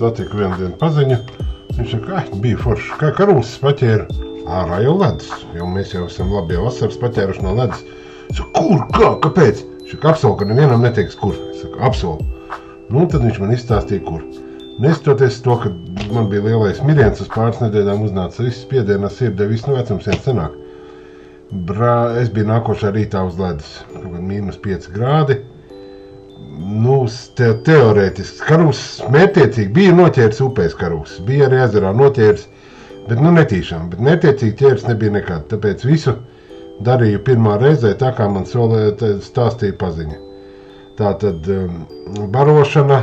satiku vienu dienu paziņu. Viņš saka, bija forši, kā karūsis paķēra. Ārā jau ledus, jo mēs jau esam labi jau vasaras paķēruši no ledus. Es saku, kur, kā, kāpēc? Viņš saka, apsolu, ka nevienam neteiks, kur. Es saku, apsolu. Nu, tad viņš man izstāstīja, kur. Nestoties to, ka man bija lielais miriens uz pāris nedēļām uznāca viss spiedienā sirdē, viss no vecums vien senāk. Es biju nākošā rītā uz ledus, -5 grādi. Nu, teorētiski karūsis mērķiecīgi bija noķēris upēs karūsis, bija arī ezerā noķēris, bet nu netīšām, bet mērķiecīgi ķēris nebija nekāda, tāpēc visu darīju pirmā reizē tā, kā man stāstīja paziņa. Tātad barošana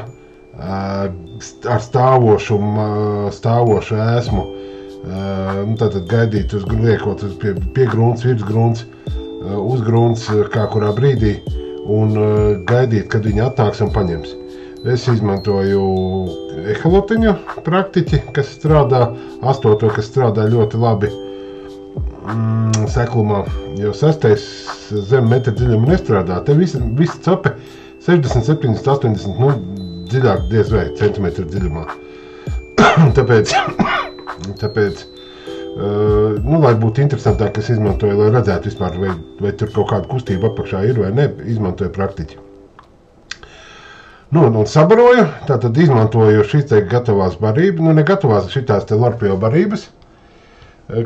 ar stāvošu ēsmu, tātad gaidīt liekot pie grunts, virs grunts, uz grunts, kā kurā brīdī, un gaidīt, kad viņi atnāks un paņems. Es izmantoju eholotiņu praktiķi, kas strādā, 8, kas strādā ļoti labi seklumā, jo 6. zem metra dziļuma nestrādā. Te visi cape 60, 70, 80, nu, dziļāk diez vai centimetru dziļumā. Tāpēc nu, lai būtu interesantāk, es izmantoju, lai redzētu vispār, vai tur kaut kāda kustība apakšā ir vai ne, izmantoju praktiķi. Nu, un sabaroju, tātad izmantoju šīs te gatavās barības, nu, ne gatavās, šitās te lorpio barības,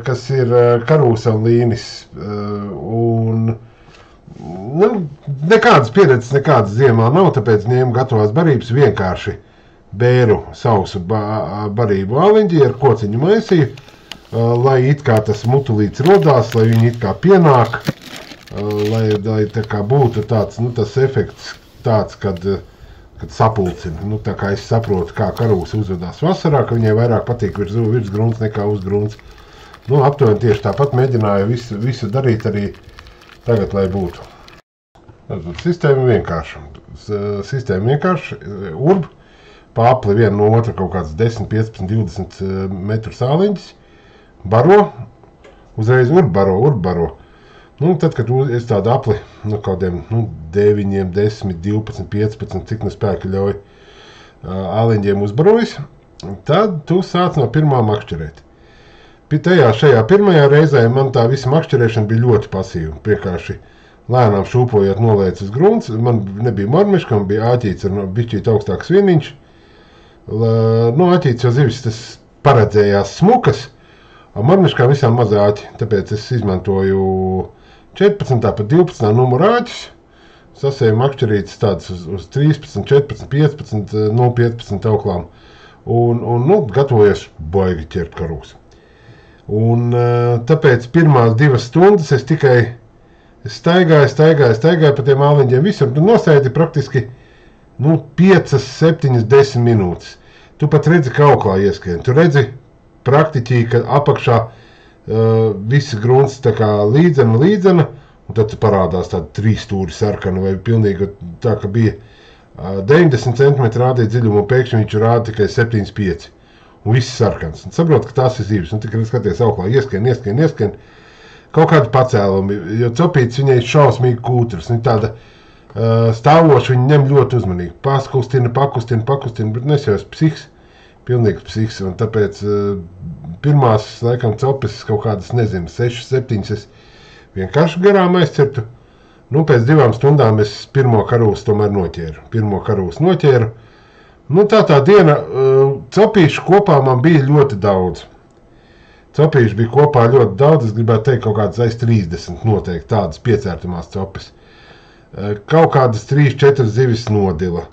kas ir karūsa un līnis, un, nu, nekādas pieredzes, nekādas ziemā nav, tāpēc ņēmu gatavās barības vienkārši bēru sausu barību āliņģi ar kociņu maisīju, lai it kā tas mutulīts rodās, lai viņi it kā pienāk, lai tā kā būtu tāds, nu, tas efekts tāds, kad sapulcina. Nu, tā kā es saprotu, kā karūsa uzvedās vasarā, ka viņai vairāk patīk virs grunts nekā uz grunts. Nu, aptuveni tieši tāpat mēģināju visu darīt arī tagad, lai būtu. Sistēma vienkārša. Urb, pa apli vienu no otra kaut kāds 10, 15, 20 metru sāliņģis. Baro, uzreiz urbaro. Nu, tad, kad es tādu apli, nu, kādiem, 9, 10, 12, 15, cik no spēka ļauj āliņģiem uzbarojas, tad tu sāc no pirmā makšķerēt. Šajā pirmajā reizē man tā visa makšķerēšana bija ļoti pasīva. Vienkārši lēnām šūpojot nolēc uz grunts, man nebija marmiška, man bija āķīts ar bišķīt augstāks vieniņš. Nu, āķīts jau zivis, tas paredzējās smukas, marmiškā visām mazā āķi, tāpēc es izmantoju 14. pa 12. numuru āķis, sasēju makšķerītes tādas uz 13, 14, 15, 15 auklām, un nu, gatavojies baigi ķert karūsi. Un tāpēc pirmās 2 stundas es tikai staigāju pa tiem āliņģiem visur, tu nosēdi praktiski 5, 7, 10 minūtes. Tu pat redzi, ka auklā ieskrien, tu redzi praktiķī, ka apakšā visi grunts tā kā līdzena, un tad parādās tāda 3 stūri sarkana, vai pilnīgi tā, ka bija 90 cm rādīja dziļumu, un pēkšņi viņš rāda tikai 7,5. Un viss sarkans. Un saprot, ka tās ir zivis, un tikai skaties auklā, ieskrien, kaut kādi pacēlumi, jo copīts viņai šausmīgi kūtras, viņa tāda stāvoša, viņa ņem ļoti uzmanīgi, pakustina, bet es jau esmu psihs, pilnīgs psihs, un tāpēc pirmās, laikam, copes kaut kādas, 6, 7, es vienkārši garām aizcertu. Nu, pēc 2 stundām es pirmo karūsi tomēr noķēru. Nu, tā diena, copīšu kopā man bija ļoti daudz. Copīšu bija kopā ļoti daudz, es gribētu teikt kaut kādas aiz 30 noteikti tādas piecērtamās copes. Kaut kādas 3-4 zivis nodila,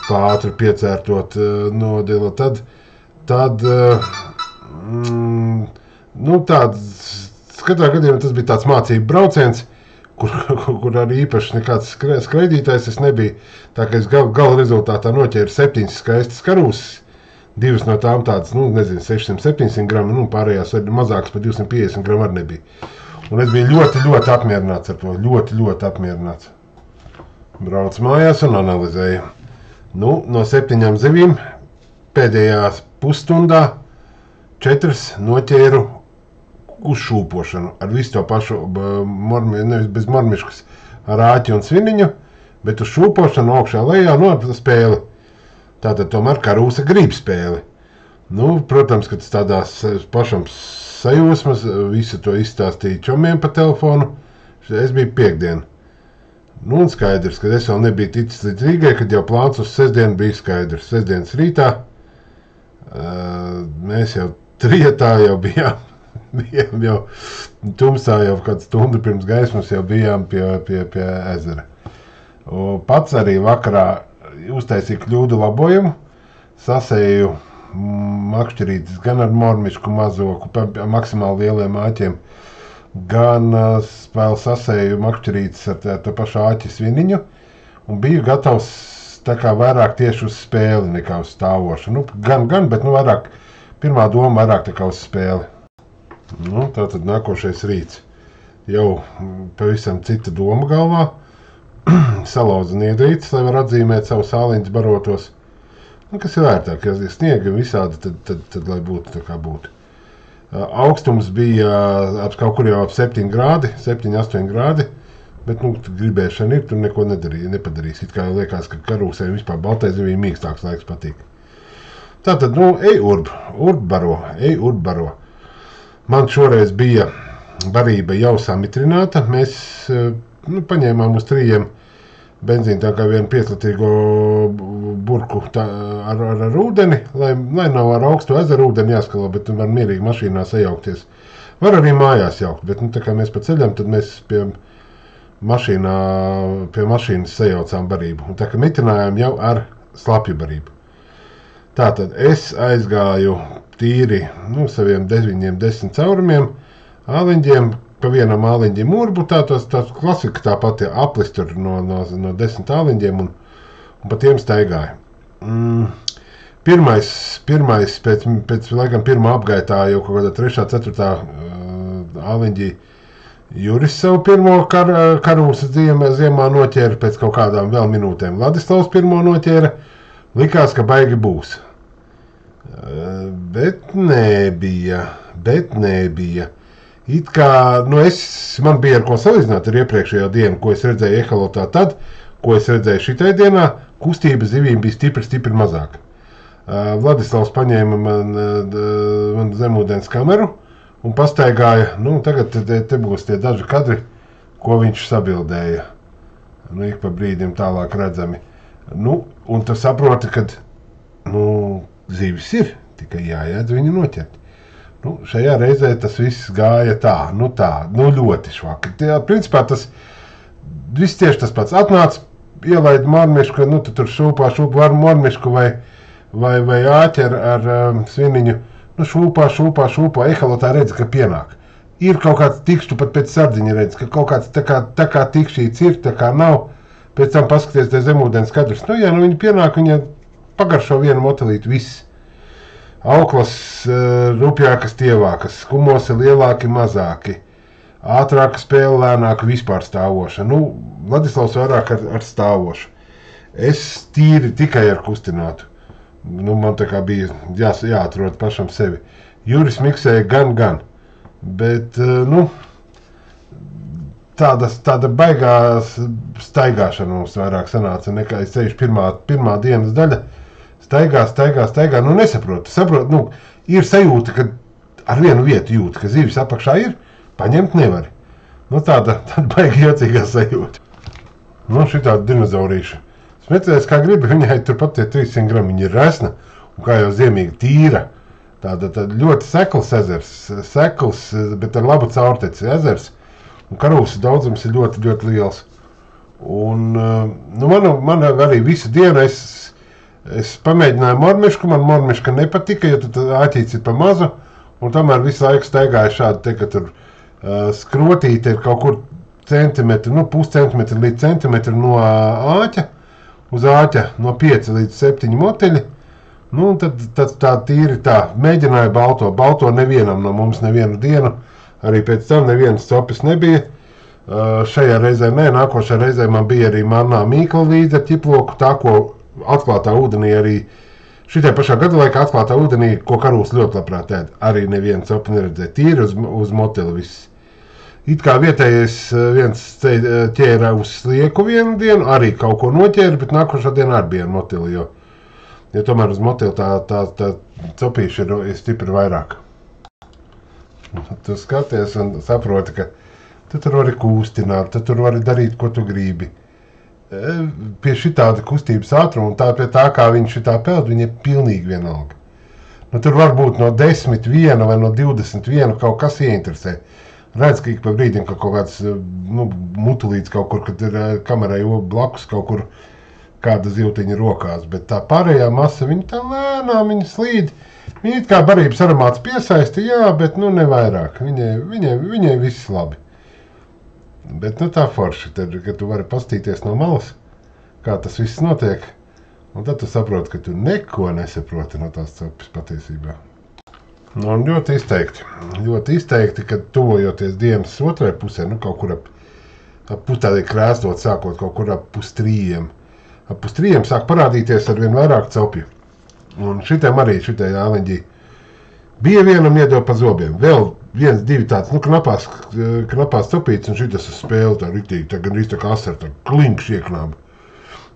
pātri piecērtot nodila, tad nu, katrā gadījumā tas bija tāds mācību brauciens, kur arī īpaši nekāds skraidītājs es nebiju. Tā kā es gala rezultātā noķēru 7 skaistas karūses, 2 no tām tādas, 600-700 gramu, pārējās mazākas par 250 gramu arī nebija. Un es biju ļoti, ļoti apmierināts ar to, ļoti apmierināts. Braucu mājās un analizēju. Nu, no 7 zivīm pēdējā pusstundā 4 noķēru uz šūpošanu ar visu to pašu, nevis bez marmiškas, ar āķi un sviniņu, bet uz šūpošanu augšā lejā, spēli. Tātad tomēr karūsa grib spēli. Nu, protams, ka tas tādās pašam sajūsmas, visu to izstāstīju čomiem pa telefonu. Es biju piekdien. Nu, un skaidrs, ka es vēl nebiju ticis līdz Rīgai, kad jau plāns uz sestdienu bija skaidrs. Sestdienas rītā mēs jau trietā jau bijām jau tumsā, jau kādu stundu pirms gaismas jau bijām pie ezera. Pats arī vakarā uztaisīju kļūdu labojumu, sasēju makšķerītes gan ar mormišku mazoku, maksimāli lieliem āķiem, gan vēl sasēju makšķerītes ar to pašu āķi sviniņu, un biju gatavs tā kā vairāk tieši uz spēli nekā uz stāvošu. Nu, gan, bet vairāk, pirmā doma vairāk tā kā uz spēli. Nu, tātad nākošais rīts. Jau pavisam cita doma galvā. Salauza niedrītes, lai var atzīmēt savu sāliņas barotos. Nu, kas ir vērtāk, ja sniega visādi, tad lai būtu tā kā būtu. Augstums bija kaut kur jau ap 7 grādi, 7-8 grādi, bet, gribēšana ir, tur neko nepadarīs. It kā jau liekas, ka karūsēm vispār baltai zivīm mīkstāks laiks patīk. Tātad, ej urb baro. Man šoreiz bija barība jau samitrināta. Mēs paņēmām uz 3 benzīnu tā kā vienu 5-litrīgo burku ar ūdeni, lai nav ar augstu ezeru ūdeni jāskalo, bet var mierīgi mašīnā sajaukties. Var arī mājās jaukt, bet tā kā mēs pa ceļam, tad mēs pie mašīnas sajaucām barību. Un tā kā mitrinājām jau ar slapju barību. Tātad es aizgāju tīri saviem 9-10 caurumiem, āliņģiem, pa vienam āliņģim urbu, tāds klasika tā pati aplis tur no 10 āliņģiem un pa tiem staigāju. Pirmais pēc laikam pirmā apgaitā jau kaut kādā 3-4 āliņģī Juris savu pirmo karūsu ziemā noķēra pēc kaut kādām vēl minūtēm. Ladislavs pirmo noķēra, likās, ka baigi būs. Bet nebija. It kā, man bija ar ko salīdzināt ar iepriekšējo dienu, ko es redzēju ehalotā tad, ko es redzēju šitai dienā, kustība zivīm bija stipri mazāk. Vladislavs paņēma man zemūdens kameru un pastaigāja, tagad te būs tie daži kadri, ko viņš sabildēja. Ik pa brīdim tālāk redzami. Un tu saproti, kad, zivis ir, tikai jāiedz viņu noķert. Šajā reizē tas viss gāja tā, ļoti švaki. Principā tas viss tieši tas pats. Atnāc, ielaid mormišku, tu tur šūpā var mormišku vai āķi ar sviniņu. Šūpā, ehalotā redzi, ka pienāk. Ir kaut kāds tikšķu, pat pēc sardziņa redzi, ka kaut kāds tā kā tikšķīts ir, tā kā nav. Pēc tam paskaties te zemūdens kadrus. Viņi pienāk, viņa pagaršo vienu motelīti, viss. Auklas rupjākas, tievākas, skumosi lielāki, mazāki, ātrāka spēle, lēnāka, vispār stāvoša. Vladislavs vairāk ar stāvošu. Es tīri tikai ar kustinātu. Man tā kā bija jāatrod pašam sevi. Juris miksēja gan, bet, tāda baigā staigāšana mums vairāk sanāca nekā es ceļuši pirmā dienas daļa. Staigā, nesaprotu. Ir sajūta, ka ar vienu vietu jūt, ka zivis apakšā ir, paņemt nevari. Tāda baigi jocīgā sajūta. Šitā dinozaurīša. Smecēs, kā gribi, viņai turpat tie 300 grami, viņa ir resna un kā jau ziemīgi tīra. Tāda ļoti sekls ezers, bet ar labu caurteci ezers. Un karūsu daudzums ir ļoti, ļoti liels. Un, man arī visu dienu es pamēģināju mormišku, man mormiška nepatika, jo tad āķīts ir pa mazu, un tomēr visu laiku staigāju šādi, ka tur skrotīte ir kaut kur centimetri, puscentimetri līdz centimetri no āķa, uz āķa no 5 līdz 7 moteļi. Tad tā tīri tā, mēģināju balto nevienam no mums nevienu dienu, arī pēc tam nevienas copis nebija. Šajā reizē nākošajā reizē man bija arī manā mīkla līdzi ar ķiploku, tā ko atklātā ūdenī arī, šitajā pašā gada laikā atklātā ūdenī, ko karūs ļoti labprāt ēd, arī nevienu copu neredzēja, tīri uz moteli viss. It kā vietējais viens ķēra uz slieku vienu dienu, arī kaut ko noķēra, bet nākošā diena arī bija moteli, jo Ja tomēr uz motila tā copīša ir stipri vairāk. Tu skaties un saproti, ka tu tur vari kūstināt, tu tur vari darīt, ko tu gribi. Pie šitāda kustības ātruma un pie tā, kā viņš šitā peld, viņa ir pilnīgi vienalga. Nu, tur var būt no 10 viena vai no 21 kaut kas ieinteresē. Redz, ka ik pa brīdim, ka kaut kāds mutulīts kaut kur, kad ir kamerai blakus kaut kur kāda zivtiņa rokās, bet tā pārējā masa, viņa tā lēnām, viņa slīd. Viņa it kā barības aromāts piesaisti, jā, bet ne vairāk. Viņai viss labi. Bet tā forši, tad, kad tu vari pastīties no malas, kā tas viss notiek, un tad tu saproti, ka tu neko nesaproti no tās copis patiesībā. Un ļoti izteikti, kad tuvojoties dienas otrai pusē, kaut kur ap pustādī krēstot, sākot kaut kur ap pustrījiem. Ap pustrījiem sāk parādīties ar vien vairāk copju. Un šitai āleņģī bija vienam iedeva pa zobiem. Vēl 1, 2 tāds, knapās copīts, un šitas spēle tā riktīgi, tā gan tā kā asar, tā klinkš ieknāba.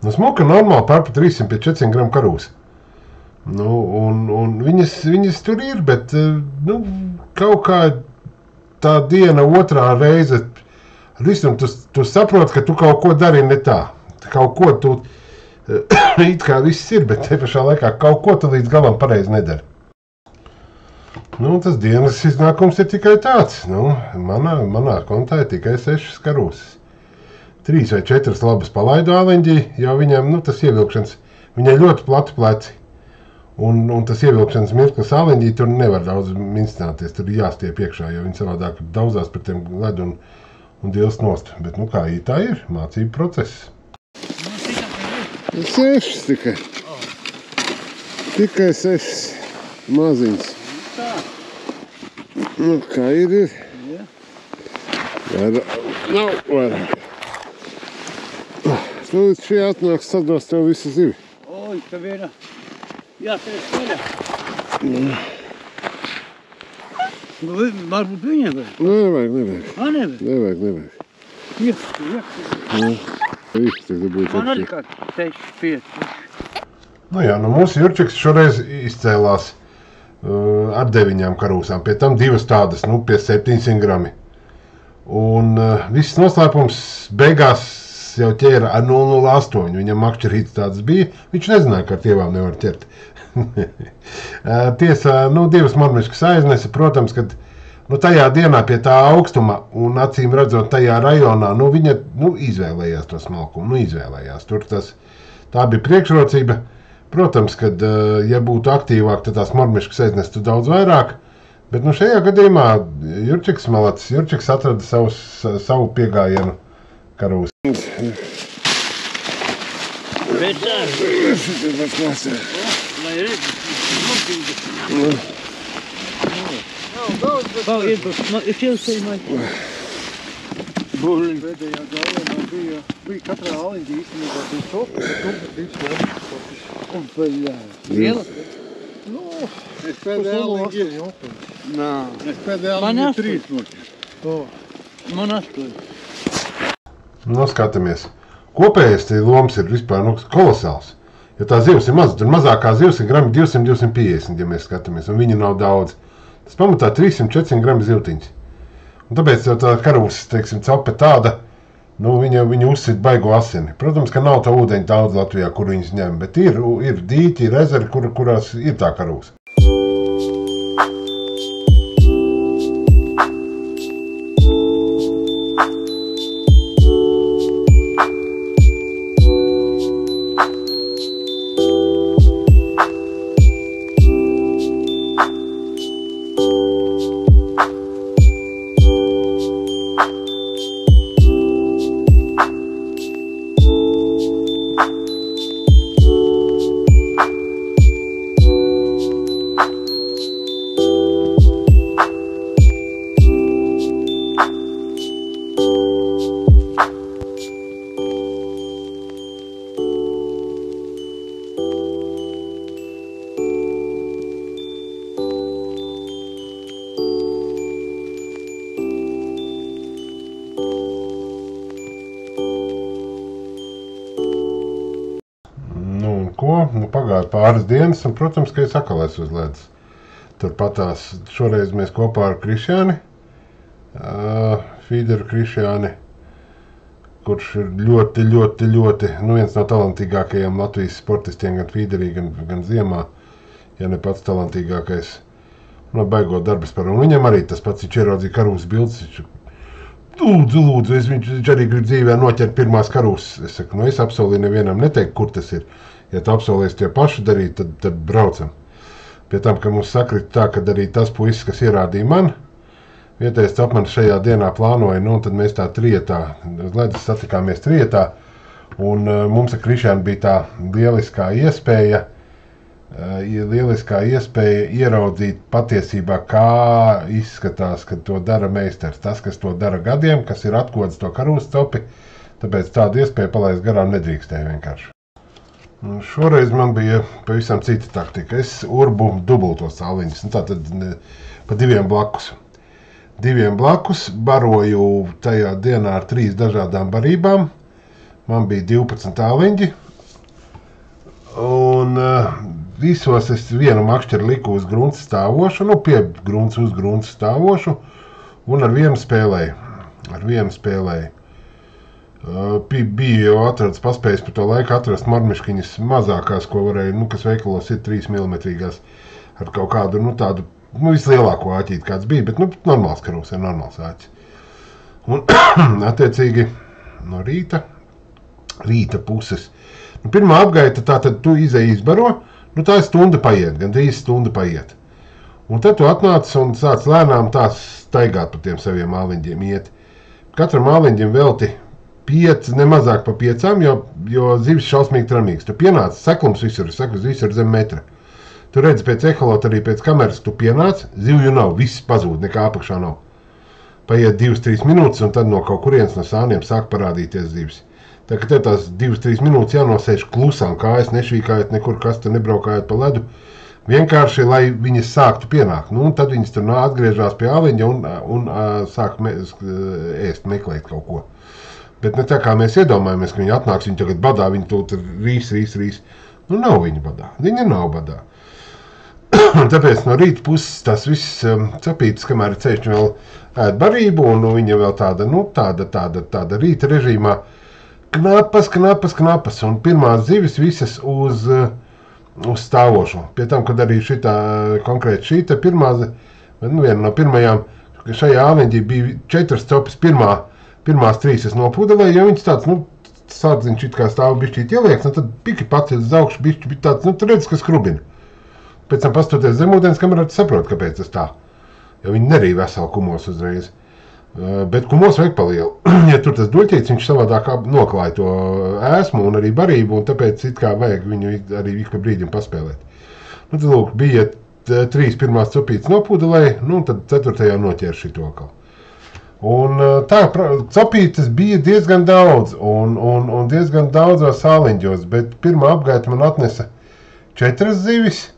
Smuka normāli pār pa 300-400 gramu karūs. Un viņas tur ir, bet kaut kā tā diena otrā reize, visam tu saproti, ka tu kaut ko dari ne tā. Kaut ko tu it kā viss ir, bet te pašā laikā kaut ko tu līdz galam pareizi nedari. Tas dienas iznākums ir tikai tāds. Manā kontā ir tikai 6 karūsas. 3 vai 4 labas palaidu āleņģī, jo viņam, tas ievilkšanas, viņai ļoti plati pleci. Un tas ievilkšanas mirklis āleņģī tur nevar daudz minstināties, tur ir jāstiep iekšā, jo viņi savādāk daudzās par tiem ledu un dilst nost. Bet, kā tā ir, mācību process. 6 tikai. Tikai 6 maziņas. Kā ir? Nav vairāk. Līdz šī atnāks sados tev visu zivi. Oi, tā viena. Jā, tā ir skaļā. Varbūt viņiem vajag? Nevajag. Nevajag? Nevajag. Man arī kā 6, 5. Mūsu Jurčiks šoreiz izcēlās ar 9 karūsām, pie tam 2 tādas, pie 700 grami. Un viss noslēpums beigās jau ķēra ar 0,08. Viņam makšķerīts tāds bija, viņš nezināja, ka ar tievām nevar ķert. Tiesā, 2 marmiškas aiznesa, protams, kad tajā dienā pie tā augstuma un acīm redzot tajā rajonā, viņa izvēlējās to smalkumu, izvēlējās. Tur tā bija priekšrocība. Protams, kad, ja būtu aktīvāk, tad tās marmiškas aiznestu daudz vairāk, bet šajā gadījumā Jurčiks malacis. Jurčiks atrada savu piegājienu karūs. Bet tā, lai redz, Pēdējā gājienā bija katrā āleņģī īstenībā bija sopa, bet bija sopa. Un paļā. liela? Es pēdējā āleņģī Es pēdējā āleņģī 3 noķer. Man 8. Skatāmies. Kopējais loms ir vispār kolosāls. Jo tā zivs ir maza, tur mazākā zivs ir grami 200-250, ja mēs skatāmies, un viņi nav daudz. Tas pamatā 300-400 grami zivtiņas. Un tāpēc jau tā karūsas, cope tāda, viņa uzsit baigo asini. Protams, ka nav tā ūdeņa daudz Latvijā, kur viņas ņem, bet ir dīķi, ir ezeri, kurās ir tā karūsa. Nu, pagāja pāris dienas, un, protams, ka es atkal esmu uz ledus. Turpatās šoreiz mēs kopā ar Krišjāni, Fīderu Krišjāni, kurš ir ļoti, viens no talantīgākajiem Latvijas sportistiem, gan Fīderī, gan ziemā, ja ne pats talantīgākais. Baigot darbas par. Un viņam arī tas pats, viņš ieraudzīja karūs bildes, lūdzu, viņš arī grib dzīvē noķert pirmās karūs. Es saku, es apsolīju nevienam neteikt, kur tas ir. Ja tu apsolies tie paši darīt, tad braucam. Pie tam, ka mums sakrita tā, ka arī tas puisis, kas ierādīja man, vietējais apmanis šajā dienā plānoja, un tad mēs tā trietā, uz ledus satikāmies trietā, un mums ar Krišjānu bija tā lieliskā iespēja ieraudzīt patiesībā, kā izskatās, kad to dara meistars. Tas, kas to dara gadiem, kas ir atkodis to karūs copi, tāpēc tādu iespēju palaist garām nedrīkstēja vienkārši. Šoreiz man bija pavisam cita taktika. Es urbu dubultos sāliņus, tātad pa diviem blakus baroju tajā dienā ar 3 dažādām barībām. Man bija 12 āliņģi, un visos es vienu makšķeri liku uz grunts stāvošu, pie grunts uz grunts stāvošu, un ar vienu spēlēju. Bija jau paspējis par to laiku atrast marmiškiņas mazākās, ko varēja, kas veikalos ir 3 mm ar kaut kādu, tādu, vislielāko āķīti kāds bija, bet, normāls karūs ir normāls āķis. Un, attiecīgi, no rīta puses. Pirmā apgaita, tātad tu izēji izbaro, tā ir stunda paiet, gandrīz stunda paiet. Un tad tu atnāc un sāc lēnām tās staigāt pa tiem saviem āliņģiem iet. Katram āliņģim velti 5, ne mazāk pa 5, jo zivis šausmīgi tramīgs. Tu pienāc, seklums visur zem metra. Tu redzi pēc eholota, arī pēc kameras, tu pienāc, zivju nav, viss pazūd, nekā apakšā nav. Paiet 2-3 minūtes, un tad no kaut kurienes no sāniem sāk parādīties zivis. Tā kā tev tās 2-3 minūtes jānosēž klusām, kājas nešvīkājot nekur, kas te nebraukājot pa ledu, vienkārši, lai viņas sāktu pienākt. Un tad viņas tur atgriežās pie āliņa un sāk ēst, meklēt kaut ko. Bet ne tā kā mēs iedomājamies, ka viņi atnāks, viņi tagad badā, viņi tur rīs. Nav viņa badā. Viņa nav badā. Tāpēc no rīta puses tas viss capītas, kamēr ceļš vēl ēd barību, un viņa vēl tāda rīta režīmā knapas, un pirmās zivis visas uz stāvošo. Pie tam, kad arī konkrēti šī pirmā, viena no pirmajām, šajā āliņģī bija 4 copis Pirmās 3 es nopūdelēju, jo viņas tāds, sārdziņš it kā stāv bišķīt ielieks, tad piki pats uz augšu bišķi tāds, tu redz, ka skrubina. Pēc tam pastoties zem ūdens kamerā, tu saproti, kāpēc tas tā. Jo viņi nerīja veselu kumos uzreiz. Bet kumos vajag palielu. Ja tur tas duļķīts, viņš savādāk noklāja to ēsmu un arī barību, un tāpēc it kā vajag viņu arī ik pa brīdim paspēlēt. Tad lūk, bija 3 pirmās copītes nopūdelēja, tad 4. noķēra šito atkal. Un tā, copītes bija diezgan daudz, un diezgan daudzos sāliņģos, bet pirmā apgaita man atnesa 4 zivis,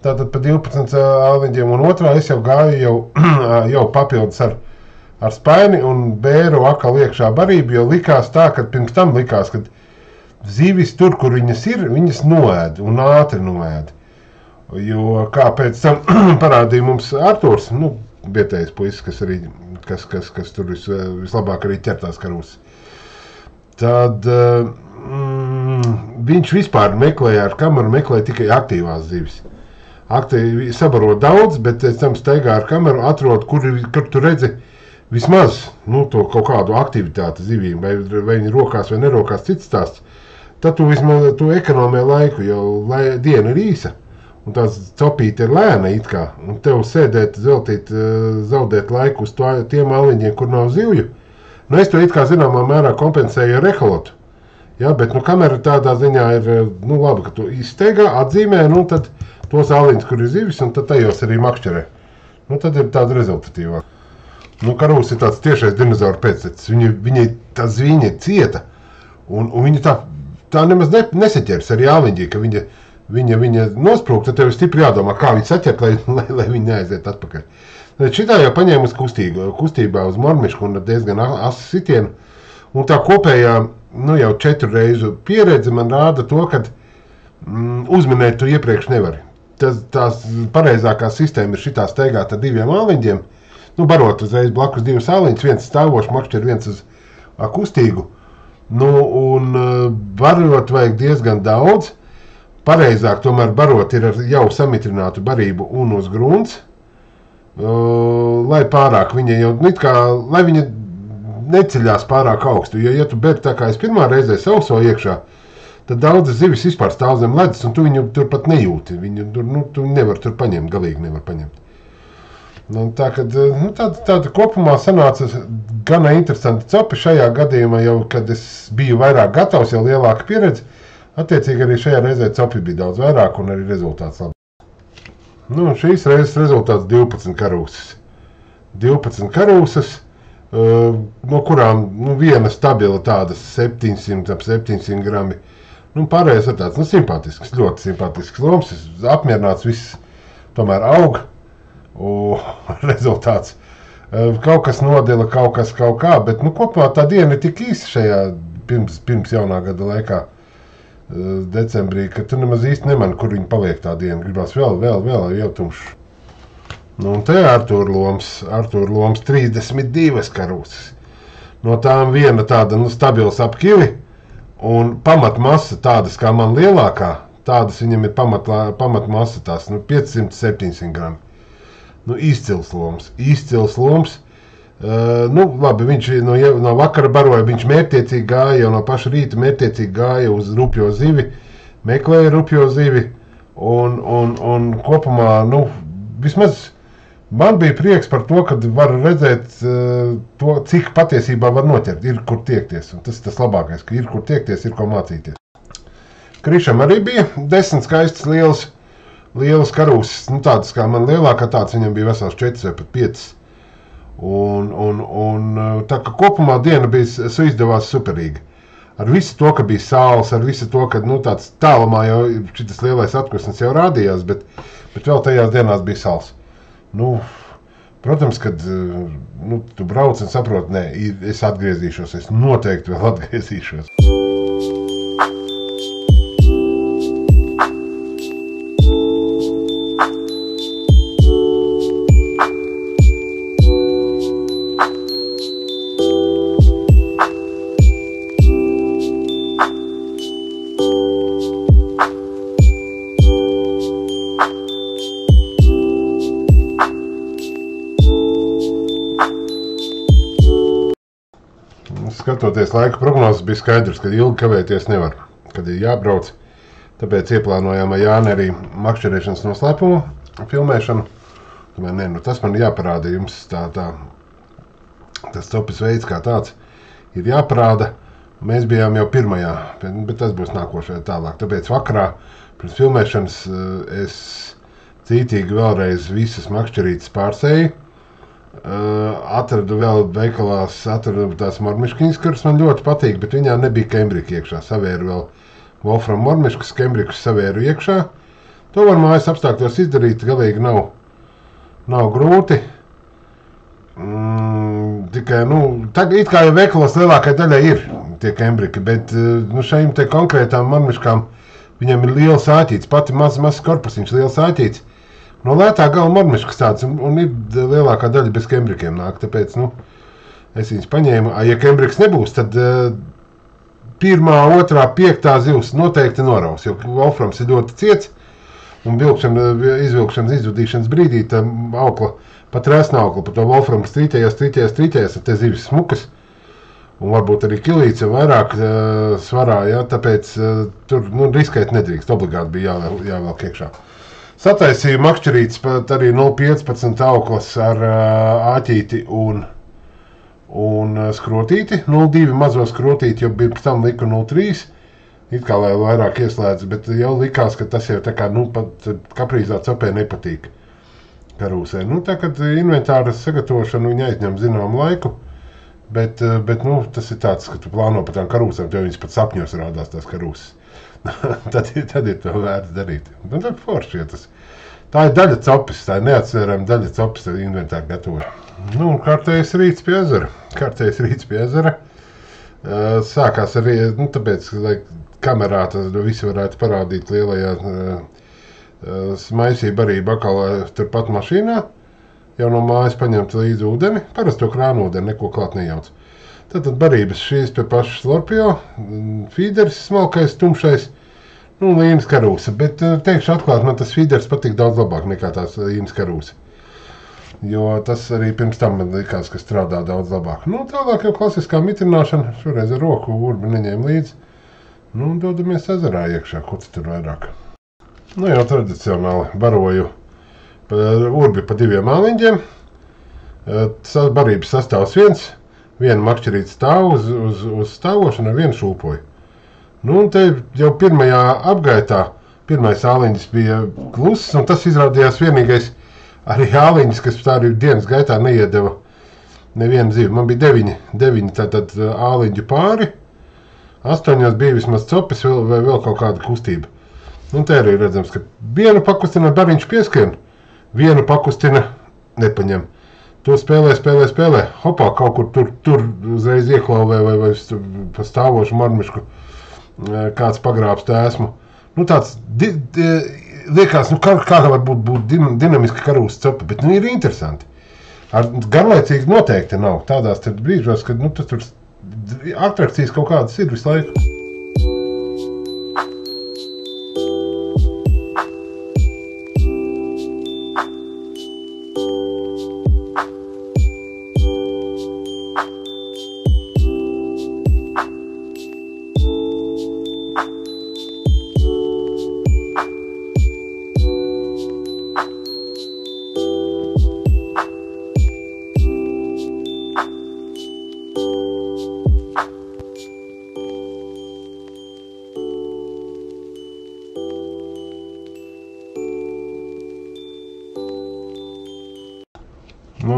tātad pa 12 āliņģiem, un otrā es jau gāju jau papildus ar spaini un bēru atkal iekšā barību, jo likās tā, ka pirms tam likās, ka zivis tur, kur viņas ir, viņas noēd un ātri noēd. Jo kā pēc tam parādīja mums Artūrs, vietējais puisis, kas tur vislabāk arī ķertās karūs. Tad viņš vispār ar kameru meklēja tikai aktīvās zivis. Aktīvi sabaro daudz, bet pēc tam staigā ar kameru atrod, kur tu redzi vismaz to kaut kādu aktivitāti zivīm, vai viņi rokās vai nerokās cits stāsts. Tad tu vismaz ekonomē laiku, jo diena ir īsa. Un tās copīte ir lēna it kā, un tev sēdēt, zaudēt laiku uz tiem āliņģiem, kur nav zivju. Es to it kā zināmā mērā kompensēju ar eholotu. Ja, bet kamera tādā ziņā ir, labi, ka tu izsteigā, atzīmē, tad tos āliņus, kur ir zivis, un tad tajos arī makšķerē. Tad ir tāda rezultatīvā. Karūs ir tāds tiešais dinozauru pēctecis. Viņai tā zviņa ir cieta, un viņa tā nemaz nesaķers arī āliņģī, ka viņa nosprūk, tad tev ir stipri jādomā, kā viņa saķert, lai viņa neaiziet atpakaļ. Šitā jau paņēma uz kustībā uz mormišku un diezgan asu sitienu. Un tā kopējā, jau 4 reizu pieredze man rāda to, ka uzminēt tu iepriekš nevari. Tās pareizākā sistēma ir šitā steigāt ar 2 āliņģiem. Nu, barot uzreiz blakus 2 āliņus, viens stāvošs makšķeri, viens uz kustīgu. Nu, un barot vajag diezgan daudz. Pareizāk tomēr barot ir ar jau samitrinātu barību un uz grunts, lai pārāk viņa jau, lai viņa neceļās pārāk augstu. Jo, ja tu beri tā kā es pirmā reizē sauso iekšā, tad daudzas zivis vispār stāv zem ledus, un tu viņu tur pat nejūti. Viņu tur, tu nevar tur paņemt, galīgi nevar paņemt. Nu, tāda kopumā sanāca gana interesanti copi šajā gadījumā, jau, kad es biju vairāk gatavs, jau lielāka pieredze, attiecīgi arī šajā reizē copi bija daudz vairāk, un arī rezultāts labi. Nu, šīs reizes rezultāts 12 karūsas. 12 karūsas, no kurām viena stabila tādas 700 grami. Pārējais ir tāds simpātisks, ļoti simpātisks loms, apmierināts, viss tomēr aug, un rezultāts kaut kas nodila, kaut kā, bet kopumā tā diena ir tik īsa šajā pirms jaunā gada laikā, decembrī, ka tu nemaz īsti nemani, kur viņi paliek tā diena, gribās vēl jau tumšs. Un te Artūra loms 32 karūsas. No tām viena tāda stabils ap kili, un pamatmasa tādas kā man lielākā, tādas viņam ir pamatmasa tās 500-700 grami. Izcils loms. Labi, viņš no vakara baroja, viņš mērķtiecīgi gāja, jau no paša rīta mērķtiecīgi gāja uz rupjo zivi, meklēja rupjo zivi, un kopumā, vismaz man bija prieks par to, ka var redzēt to, cik patiesībā var noķert, ir kur tiekties, un tas ir tas labākais, ka ir kur tiekties, ir ko mācīties. Krišam arī bija 10 skaistas lielas karūsas, tādas kā man lielākā, tāds viņam bija vesels 4 vai pat 5. Un tā kā kopumā diena bija izdevās superīga. Ar visu to, ka bija saules, ar visu to, ka tāds tālumā jau šitas lielais atkusnis jau rādījās, bet vēl tajās dienās bija saules. Protams, kad tu brauc un saproti, nē, es atgriezīšos, es noteikti vēl atgriezīšos. Skatoties laika prognozes, bija skaidrs, ka ilgi kavēties nevar, kad ir jābrauc. Tāpēc ieplānojām ar Jāni arī makšķerēšanas noslēpumu filmēšanu. Tomēr, tas man jāparāda jums tas topis veids kā tāds ir jāparāda. Mēs bijām jau pirmajā, bet tas būs nākošajā tālāk. Tāpēc vakarā pirms filmēšanas es cītīgi vēlreiz visas makšķerītes pārsēju. Atradu vēl veikalās, tās mormiškiņas, kuras man ļoti patīk, bet viņā nebija kembrika iekšā. Savēru vēl Wolfram mormiškas, kembrikus savēru iekšā. To var mājas apstākļos izdarīt, galīgi nav grūti. Tikai, it kā jau veikalos lielākai daļai ir tie kembriki, bet šajiem te konkrētām mormiškām viņam ir liels āķīts, pati mazs korpusiņš, liels āķīts. No lētā gala mormiškas tāds, un ir lielākā daļa bez kembrikiem nāk, tāpēc, es viņus paņēmu. Ja kembriks nebūs, tad 1., 2., 5. zivs noteikti noraus, jo Wolframs ir ļoti ciets, un izvilkšanas, izvadīšanas brīdī tā aukla, pat rēsna aukla, par to Wolfram strīķējās, te zivis smukas, un varbūt arī kilīts jau vairāk svarā, tāpēc tur, riskēt nedrīkst, obligāti bija jāvelk iekšā. Sataisīju makšķerītes pat arī 0,15 auklas ar āķīti un skrotīti. 0,2 mazo skrotīti, jo pēc tam liku 0,3. It kā lai vairāk ieslēdz, bet jau likās, ka tas jau tā kā, pat kaprīzā copē nepatīk karūsē. Tā kad inventāra sagatavošanu viņa aizņem zināmu laiku, bet tas ir tāds, ka tu plāno par tām karūsēm, tev viņas pat sapņos rādās tās karūses. tad ir to vērts darīt. Tad forši, ja tas. Tā ir daļa copis, tā ir neatsverama daļa copis ar inventāru gatavošanu. Kārtējais rīts pie ezera. Sākās arī, tāpēc, lai kamerā tas visi varētu parādīt lielajā maisī barību atkal turpat mašīnā, jau no mājas paņemt līdzi ūdeni, parasto krānu ūdeni, neko klāt nejauc. Tātad barības šīs pie pašas Lorpio, fīderis smalkais, tumšais, līnas karūsa, bet teikšu atklāt, man tas fīderis patīk daudz labāk nekā tās līnas karūsa. Jo tas arī pirms tam man likās, ka strādā daudz labāk. Tālāk jau klasiskā mitrināšana, šoreiz ar roku urbi neņēma līdzi. Dodamies ezerā iekšā, ko tur vairāk. Jau tradicionāli baroju urbi pa 2 āliņģiem. Barības sastāvs viena makšķerīte stāv uz stāvošanu ar vienu šūpoju. Un te jau pirmajā apgaitā, pirmais āliņģis bija kluss, un tas izrādījās vienīgais arī āliņģis, kas tā arī dienas gaitā neiedeva nevienu zivu. Man bija 9 tātad āliņģu pāri, 8 bija vismaz copes vai vēl kaut kāda kustība. Te arī redzams, ka vienu pakustina bariņš pieskrien, vienu pakustina nepaņem. To spēlē. Hopā, kaut kur tur uzreiz ieklauvē vai pa stāvošu marmišku kāds pagrābs tēsmu. Tāds liekas, kā var būt dinamiska karūsa copa, bet ir interesanti. Garlaicīgi noteikti nav tādās brīžos, kad tur atrakcijas kaut kādas ir visu laiku.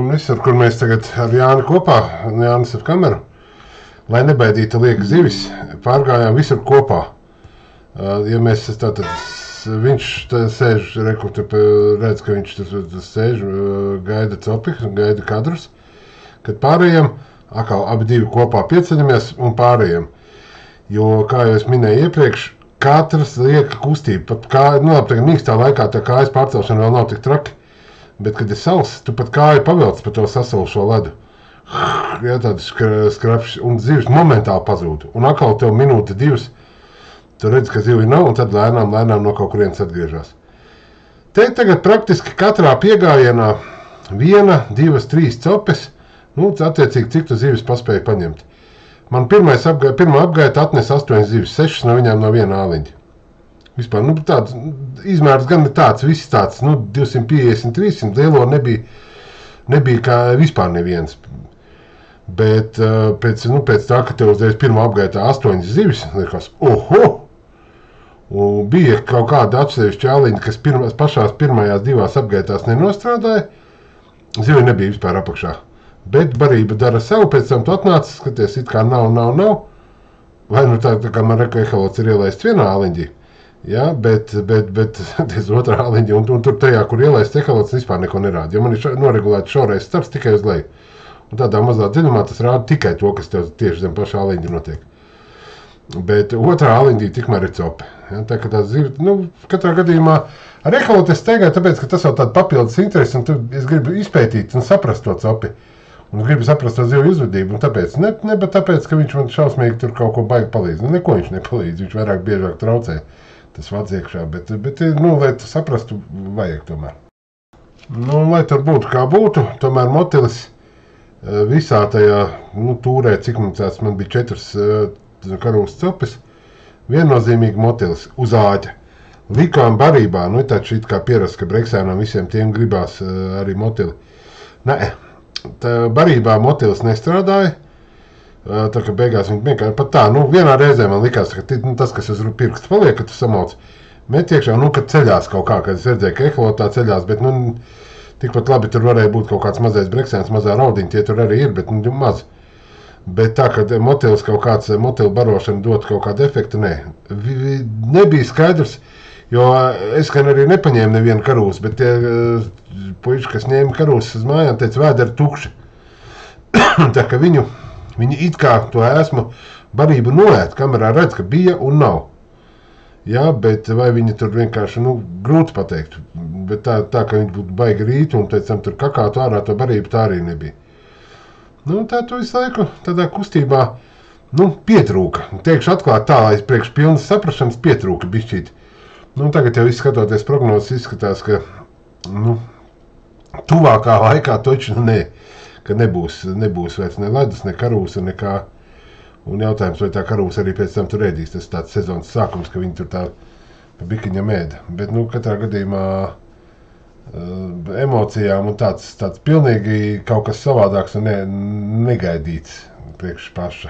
Visur, kur mēs tagad ar Jāni kopā, Jānis ar kameru, lai nebaidītu lieka zivis, pārgājām visur kopā. Ja mēs tātad, viņš sēž, redz, ka viņš sēž, gaida copi, gaida kadrus, kad pārējiem, abi divi kopā pieceļamies un pārējiem. Jo, kā jau es minēju iepriekš, katrs lieka kustība, pat tagad mīkstā laikā tā kājas pārcelšana vēl nav tik traki. Bet, kad ir sals, tu pat kāju pavelc par to sasalušo ledu. Tāds skrapšs, un zivis momentāli pazūd. Un atkal tev minūte, 2, tu redz, ka zivi nav, un tad lēnām no kaut kurienes atgriežās. Te tagad praktiski katrā piegājienā 1, 2, 3 copes, attiecīgi, cik tu zivis paspēji paņemt. Man pirmā apgaita atnesa 8 zivis, 6 no viņām no viena āliņa. Vispār, tāds izmērs gan ir tāds, viss tāds, 250, 300, lielo nebija kā vispār neviens. Bet pēc tā, ka tev uzreiz pirmā apgaitā 8 zivis, liekas, un bija kaut kāda atsevišķa āliņa, kas pašās pirmajās 2 apgaitās nenostrādāja, zivi nebija vispār apakšā. Bet barība dara savu, pēc tam tu atnāc, skaties, it kā nav, vai tā kā man reka ehalots ir ielaists vienā āliņģī. Ja, bet tas otrā āliņģi, un tur tajā, kur ielaists ehalots, vispār neko nerāda, jo man ir noregulēts šoreiz starps tikai uz leju. Un tādā mazā dziļumā tas rāda tikai to, kas tev tieši zem pašā āliņģi notiek. Bet otrā āliņģī tikmēr ir cope. Ja, tā kā tās zivi, katrā gadījumā ar ehalotu es steigāju, tāpēc, ka tas jau tāda papildus interesi, un es gribu izpētīt un saprast to copi. Un gribu saprast to zivu uzvedību, un tāpēc, bet tāpēc, ka viņš man šausmīgi tur kaut ko baigi palīdz. Neko viņš nepalīdz, viņš vairāk biežāk traucē. Tas vats iekšā, bet lai tu saprastu, vajag tomēr. Lai tur būtu kā būtu, tomēr motelis visā tajā tūrē, cik man bija 4 karūs copes, viennozīmīgi motelis uz āķa. Likām barībā, taču it kā pierast, ka breksēnām visiem tiem gribās arī moteli. Nē, barībā motelis nestrādāja. Tā kā beigās viņi vienkārši pat tā, vienā reizē man likās, ka tas, kas uz pirksta paliek, ka tu samauc, met iekšā, kad ceļās kaut kā, kad es redzēju, ka eholotā ceļās, bet, tikpat labi tur varēja būt kaut kāds mazais breksēns, mazā raudiņa, tie tur arī ir, bet, maz. Bet tā, ka motelis kaut kāds, moteli barošana dot kaut kādu efektu, nē. Nebija skaidrs, jo es gan arī nepaņēmu nevienu karūsu, bet tie puiši, kas ņēma karūsas uz mājām, teica, vēderi tukši. Tā, ka Viņi it kā to esmu barību noēt, kamerā redz, ka bija un nav. Jā, bet vai viņi tur vienkārši, grūti pateikt. Bet tā ka viņi būtu baigi rīti un pēc tam tur kakātu ārā to barību, tā arī nebija. Tā tu visu laiku tādā kustībā, pietrūka. Teikšu atklāt tā, lai priekš pilnas saprašanas pietrūka bišķīt. Tagad jau izskatoties prognozes izskatās, ka, tuvākā laikā toču nē, ka nebūs vairs ne ledus, ne karūsa, nekā. Un jautājums, vai tā karūsa arī pēc tam tur ēdīs. Tas tāds sezonas sākums, ka viņi tur tā pa bikiņam ēda. Bet, katrā gadījumā emocijām un tāds pilnīgi kaut kas savādāks un negaidīts priekš paša.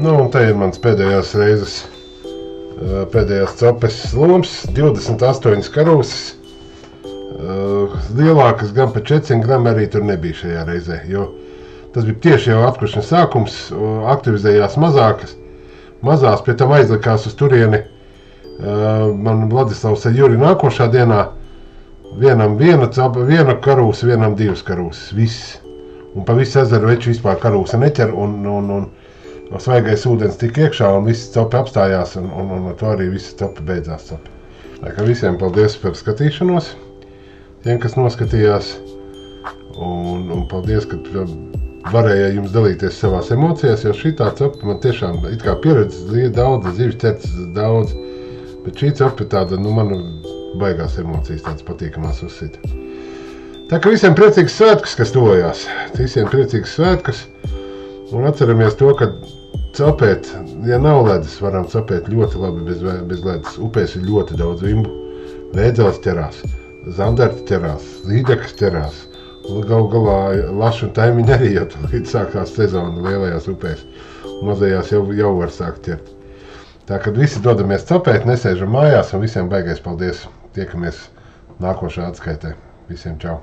Un te ir mans pēdējās cepes loms, 28 karūsas, lielākas gan pa 400 gramu arī tur nebija šajā reizē, jo tas bija tieši jau atkušanas sākums, aktivizējās mazās, pie tam aizlikās uz turieni man Vladislavs ar Juri nākošā dienā, vienam viena karūsa, vienam 2 karūsas, viss. Un pa visu ezeru veču vispār karūsa neķer un svaigais ūdens tika iekšā un visi copi apstājās un ar to arī visi copi beidzās copi. Tā kā visiem paldies par skatīšanos, tiem, kas noskatījās, un paldies, ka varēja jums dalīties savās emocijās, jo šī tā copa man tiešām it kā pieredze daudz, zivs ķerts daudz, bet šī copa tāda, man baigās emocijas, tādas patīkamās uzsita. Tā kā visiem priecīgas svētkus, kas tojās, visiem priecīgas svētkus. Un atceramies to, ka cepēt, ja nav ledus, varam cepēt ļoti labi bez ledus. Upēs ir ļoti daudz vimbu, vēdzeles ķerās, zandarti ķerās, līdekas ķerās. Galu galā laši un taimiņi arī, jo līdz sākās sezona lielajās upēs. Mazajās jau var sākt ķert. Tā kad visi dodamies cepēt, nesēžam mājās un visiem baigais paldies. Tiekamies nākošā atskaitē. Visiem čau!